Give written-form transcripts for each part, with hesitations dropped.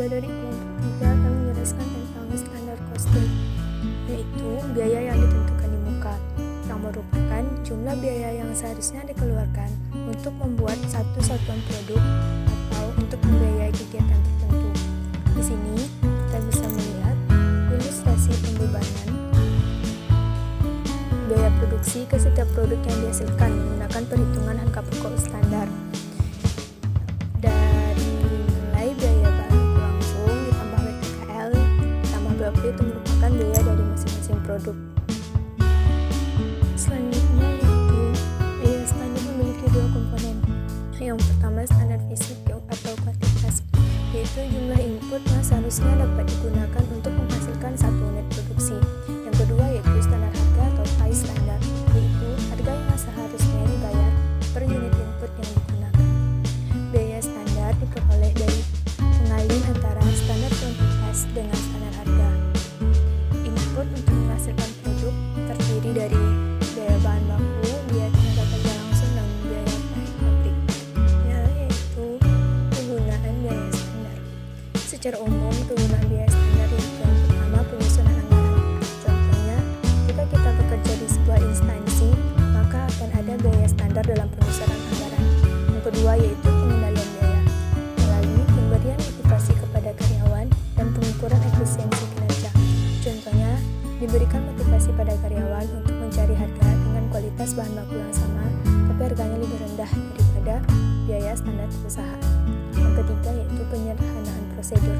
dari kelompok 3 akan menjelaskan tentang standar costing, yaitu biaya yang ditentukan di muka, yang merupakan jumlah biaya yang seharusnya dikeluarkan untuk membuat satu satuan produk atau untuk membiayai kegiatan tertentu. Di sini kita bisa melihat ilustrasi pembebanan biaya produksi ke setiap produk yang dihasilkan menggunakan perhitungan harga pokok standar. Dari mulai biaya bahan baku langsung ditambah WTKL ditambah BOP itu merupakan biaya dari masing-masing produk. Selanjutnya yaitu biaya standar memiliki dua komponen. Yang pertama standar fisik atau kuantitas, yaitu jumlah input yang seharusnya dapat digunakan untuk menghasilkan satu unit produksi. Yang kedua yaitu standar harga atau price standar, yaitu harga yang seharusnya dibayar per unit input yang digunakan. Biaya standar diperoleh dari pengalih antara standar kuantitas dengan standar harga. Input untuk menghasilkan produk terdiri dari biaya bahan baku, biaya tenaga kerja langsung, dan biaya pabrik. Yaitu penggunaan biaya standar. Secara umum, penggunaan biaya standar yaitu yang pertama penyusunan anggaran. Contohnya, jika kita bekerja di sebuah instansi, maka akan ada biaya standar dalam penyusunan anggaran. Yang kedua yaitu pengendalian biaya, melalui pemberian motivasi kepada karyawan dan pengukuran efisiensi kinerja. Contohnya, diberikan motivasi pada karyawan untuk mencari harga dengan kualitas bahan baku yang sama, tapi harganya lebih rendah daripada biaya standar perusahaan. Yang ketiga yaitu penyederhanaan prosedur,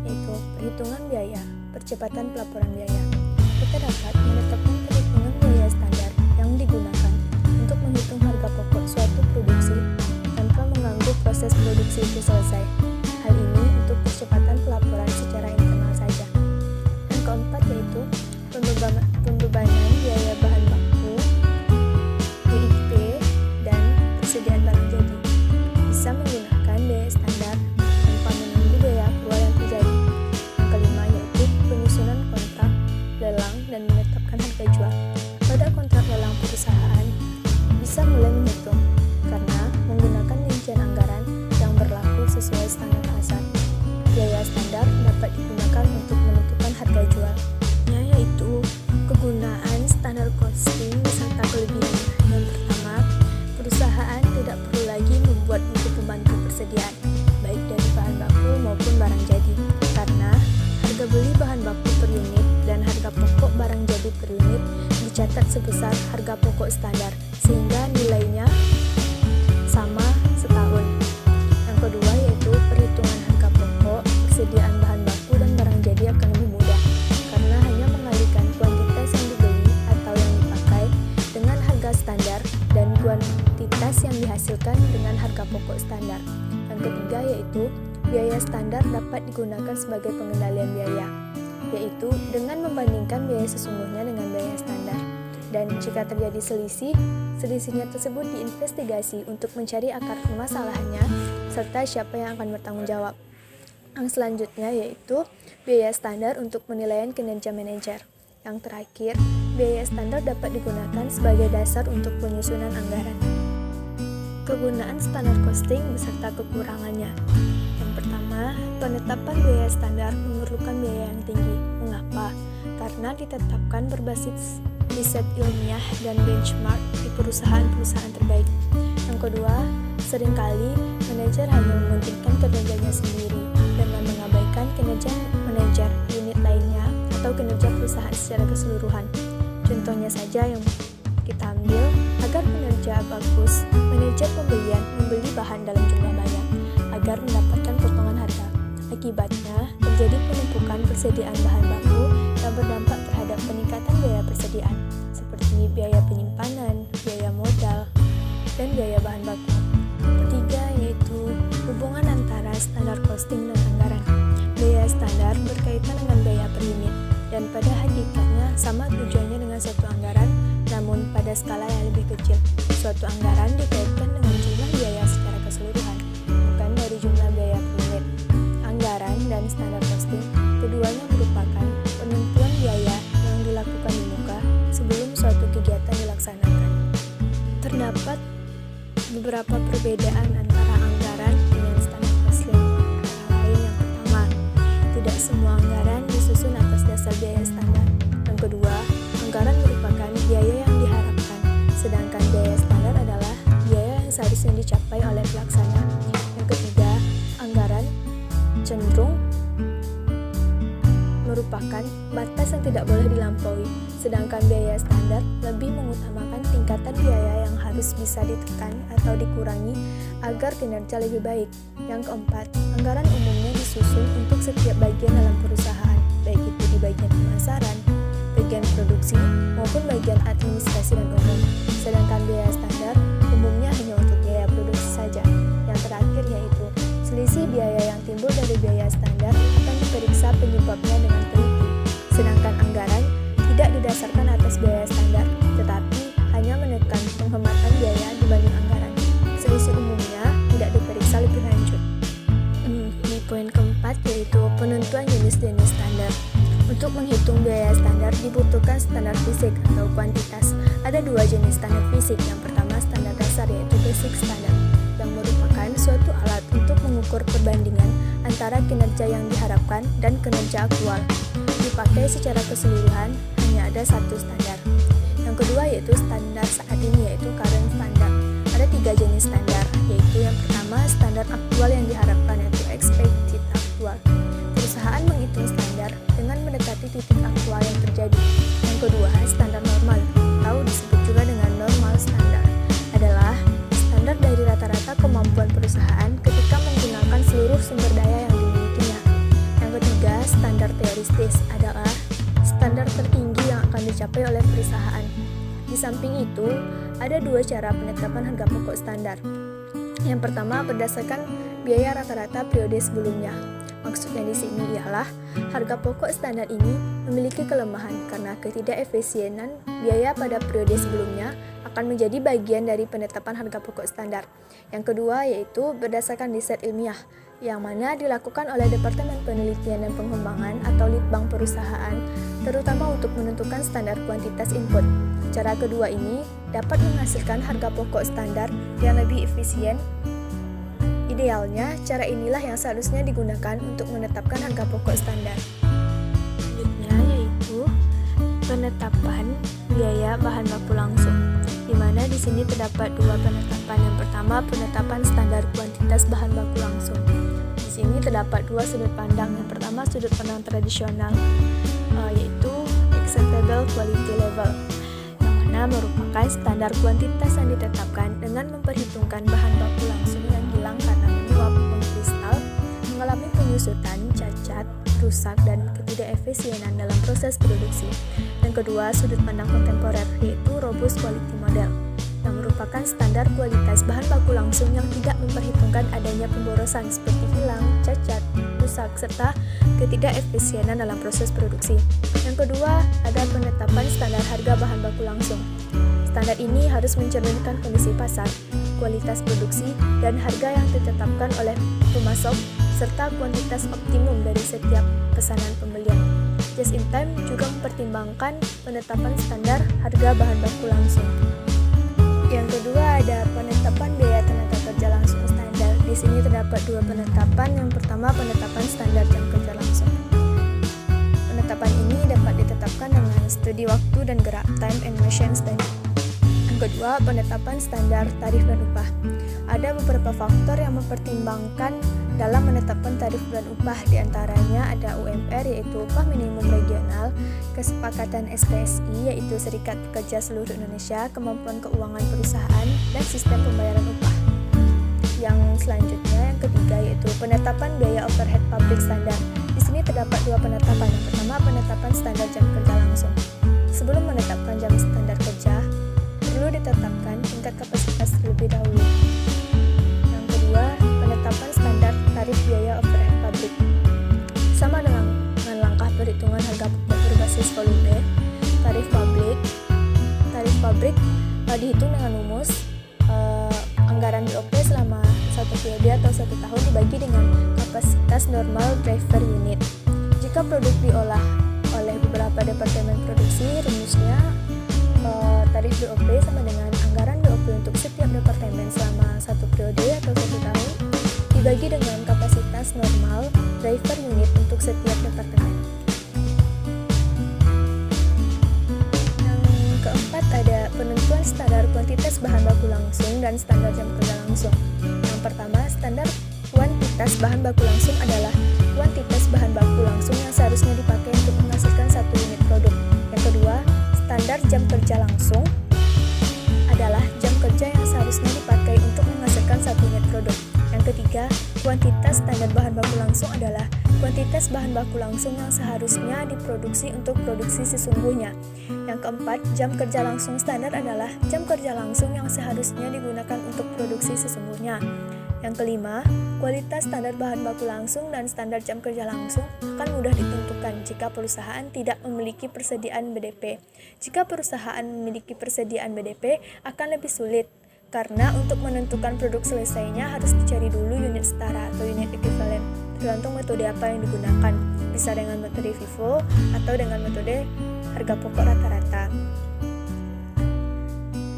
yaitu perhitungan biaya, percepatan pelaporan biaya. Kita dapat menetapkan perhitungan biaya standar yang digunakan untuk menghitung harga pokok suatu produksi tanpa mengganggu proses produksi itu selesai. Hal ini untuk percepatan pelaporan secara internal saja. Yang keempat yaitu pembebanan biaya bahan baku, BIP, dan persediaan barang jadi. Bisa menggunakan biaya standar tanpa menunggu biaya aktual yang terjadi. Yang kelima yaitu penyusunan kontrak lelang dan menetapkan harga jual. Pada kontrak lelang perusahaan bisa mulai menghitung karena menggunakan rincian anggaran yang berlaku sesuai standar pasar. Biaya standar dapat digunakan untuk menentukan harga jual, yaitu kegunaan standar costing beserta kelebihannya. Yang pertama, perusahaan tidak perlu lagi membuat buku pembantu persediaan, baik dari bahan baku maupun barang jadi, karena harga beli bahan baku per unit dan harga pokok barang jadi per unit dicatat sebesar harga pokok standar, sehingga nilainya sama setahun. Yang kedua yaitu perhitungan harga pokok, persediaan bahan baku dan barang jadi akan lebih mudah, karena hanya mengalihkan kuantitas yang dibeli atau yang dipakai dengan harga standar dan kuantitas yang dihasilkan dengan harga pokok standar. Yang ketiga yaitu biaya standar dapat digunakan sebagai pengendalian biaya, yaitu dengan membandingkan biaya sesungguhnya dengan biaya standar. Dan jika terjadi selisihnya tersebut diinvestigasi untuk mencari akar permasalahannya serta siapa yang akan bertanggung jawab. Yang selanjutnya yaitu biaya standar untuk penilaian kinerja manajer. Yang terakhir, biaya standar dapat digunakan sebagai dasar untuk penyusunan anggaran. Kegunaan standar costing beserta kekurangannya. Yang pertama, penetapan biaya standar memerlukan biaya yang tinggi. Mengapa? Karena ditetapkan berbasis riset ilmiah dan benchmark di perusahaan-perusahaan terbaik. Yang kedua, seringkali manajer hanya mementingkan kinerjanya sendiri dengan mengabaikan kinerja manajer unit lainnya atau kinerja perusahaan secara keseluruhan. Contohnya saja yang kita ambil, agar kinerja bagus, manajer pembelian membeli bahan dalam jumlah banyak agar mendapatkan potongan harga. Akibatnya, terjadi penumpukan persediaan bahan baku yang berdampak terhadap peningkatan biaya persediaan, seperti biaya penyimpanan, biaya modal, dan biaya bahan baku. Ketiga yaitu hubungan antara standar costing dan anggaran. Biaya standar berkaitan dengan biaya per unit, dan pada hakikatnya sama tujuannya dengan suatu anggaran, namun pada skala yang lebih kecil. Suatu anggaran dikaitkan dengan jumlah biaya secara keseluruhan, bukan dari jumlah biaya per unit. Anggaran dan standar costing, keduanya merupakan penentuan biaya yang dilakukan di muka sebelum suatu kegiatan dilaksanakan. Terdapat beberapa perbedaan antara anggaran dengan standar costing. Antara lain yang pertama, tidak semua anggaran disusun atas dasar biaya standar. Yang kedua, anggaran merupakan biaya yang diharapkan, sedangkan biaya standar adalah biaya yang seharusnya dicapai oleh pelaksana. Yang ketiga, anggaran cenderung merupakan batas yang tidak boleh dilampaui, sedangkan biaya standar lebih mengutamakan tingkatan biaya yang harus bisa ditekan atau dikurangi agar kinerja lebih baik. Yang keempat, anggaran umumnya disusun untuk setiap bagian dalam perusahaan, baik itu di bagian pemasaran, bagian produksi, maupun bagian administrasi dan umum. Sedangkan biaya standar umumnya hanya untuk biaya produksi saja. Yang terakhir yaitu selisih biaya yang timbul dari biaya standar akan diperiksa penyebabnya dengan teliti. Sedangkan anggaran tidak didasarkan atas biaya standar, tetapi hanya menekan penghematan biaya dibanding anggaran. Selisih umumnya tidak diperiksa lebih lanjut. Di poin keempat yaitu penentuan jenis-jenis standar. Untuk menghitung biaya standar dibutuhkan standar fisik atau kuantitas. Ada dua jenis standar fisik. Yang pertama standar dasar yaitu basic standard, yang merupakan suatu alat untuk mengukur perbandingan antara kinerja yang diharapkan dan kinerja aktual. Dipakai secara keseluruhan, hanya ada satu standar. Yang kedua yaitu standar saat ini yaitu current standard. Ada tiga jenis standar, yaitu yang pertama standar aktual yang diharapkan yaitu expected aktual. Perusahaan menghitung standar dengan mendekati titik aktual yang terjadi. Yang kedua standar normal, atau disebut juga dengan normal standar, adalah standar dari rata-rata kemampuan perusahaan ketika menggunakan seluruh sumber daya yang dimilikinya. Yang ketiga, standar teoristis adalah standar tertinggi yang akan dicapai oleh perusahaan. Di samping itu, ada dua cara penetapan harga pokok standar. Yang pertama berdasarkan biaya rata-rata periode sebelumnya. Maksudnya di sini ialah harga pokok standar ini memiliki kelemahan karena ketidakefisienan biaya pada periode sebelumnya akan menjadi bagian dari penetapan harga pokok standar. Yang kedua yaitu berdasarkan riset ilmiah, yang mana dilakukan oleh Departemen Penelitian dan Pengembangan atau Litbang Perusahaan, terutama untuk menentukan standar kuantitas input. Cara kedua ini dapat menghasilkan harga pokok standar yang lebih efisien. Idealnya, cara inilah yang seharusnya digunakan untuk menetapkan harga pokok standar. Selanjutnya yaitu penetapan biaya bahan baku langsung, di mana di sini terdapat dua penetapan. Yang pertama, penetapan standar kuantitas bahan baku langsung. Di sini terdapat dua sudut pandang. Yang pertama, sudut pandang tradisional, yaitu acceptable quality level, yang mana merupakan standar kuantitas yang ditetapkan dengan memperhitungkan bahan baku langsung yang hilang karena menyuap, mengkristal, mengalami penyusutan, cacat, rusak, dan ketidakefisienan dalam proses produksi. Yang kedua, sudut pandang kontemporer, yaitu robust quality model, yang merupakan standar kualitas bahan baku langsung yang tidak memperhitungkan adanya pemborosan seperti hilang, cacat, rusak, serta ketidakefisienan dalam proses produksi. Yang kedua, ada penetapan standar harga bahan baku langsung. Standar ini harus mencerminkan kondisi pasar, kualitas produksi, dan harga yang ditetapkan oleh pemasok, serta kuantitas optimum dari setiap pesanan pembelian. Just in time juga mempertimbangkan penetapan standar harga bahan baku langsung. Yang kedua ada penetapan biaya tenaga kerja langsung standar. Di sini terdapat dua penetapan. Yang pertama penetapan standar jam kerja langsung. Penetapan ini dapat ditetapkan dengan studi waktu dan gerak time and motion study. Yang kedua penetapan standar tarif dan upah. Ada beberapa faktor yang mempertimbangkan dalam menetapkan tarif dan upah, diantaranya ada UMR yaitu upah minimum regional, kesepakatan SPSI yaitu Serikat Pekerja Seluruh Indonesia, kemampuan keuangan perusahaan, dan sistem pembayaran upah. Yang selanjutnya yang ketiga yaitu penetapan biaya overhead pabrik standar. Di sini terdapat dua penetapan. Yang pertama penetapan standar jam kerja langsung. Sebelum menetapkan jam standar kerja, perlu ditetapkan tingkat kapasitas terlebih dahulu. Yang kedua, penetapan standar tarif biaya overhead pabrik. Sama dengan langkah perhitungan harga pokok berbasis volume, tarif pabrik dihitung dengan rumus anggaran BOP selama satu periode atau 1 tahun dibagi dengan kapasitas normal driver unit. Jika produk diolah oleh beberapa departemen produksi, rumusnya tarif BOP sama dengan anggaran BOP untuk setiap departemen selama 1 periode atau 1 tahun dibagi dengan kapasitas normal driver unit untuk setiap dan standar jam kerja langsung. Yang pertama, standar kuantitas bahan baku langsung adalah kuantitas bahan baku langsung yang seharusnya dipakai untuk menghasilkan satu unit produk. Yang kedua, standar jam kerja langsung adalah jam kerja yang seharusnya dipakai untuk menghasilkan satu unit produk. Yang ketiga, kuantitas standar bahan baku langsung adalah kuantitas bahan baku langsung yang seharusnya diproduksi untuk produksi sesungguhnya. Yang keempat, jam kerja langsung standar adalah jam kerja langsung yang seharusnya digunakan untuk produksi sesungguhnya. Yang kelima, kualitas standar bahan baku langsung dan standar jam kerja langsung akan mudah ditentukan jika perusahaan tidak memiliki persediaan BDP. Jika perusahaan memiliki persediaan BDP, akan lebih sulit, karena untuk menentukan produk selesainya harus dicari dulu unit setara atau unit ekuivalen, tergantung metode apa yang digunakan, bisa dengan metode FIFO atau dengan metode harga pokok rata-rata.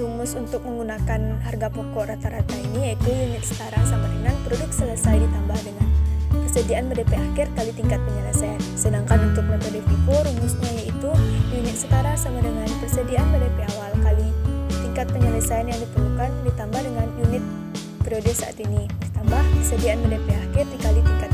Rumus untuk menggunakan harga pokok rata-rata ini yaitu unit setara sama dengan produk selesai ditambah dengan persediaan BDP akhir kali tingkat penyelesaian. Sedangkan untuk metode FIFO, rumusnya yaitu unit setara sama dengan persediaan BDP awal kali tingkat penyelesaian yang diperlukan ditambah dengan unit periode saat ini ditambah persediaan BDP akhir dikali tingkat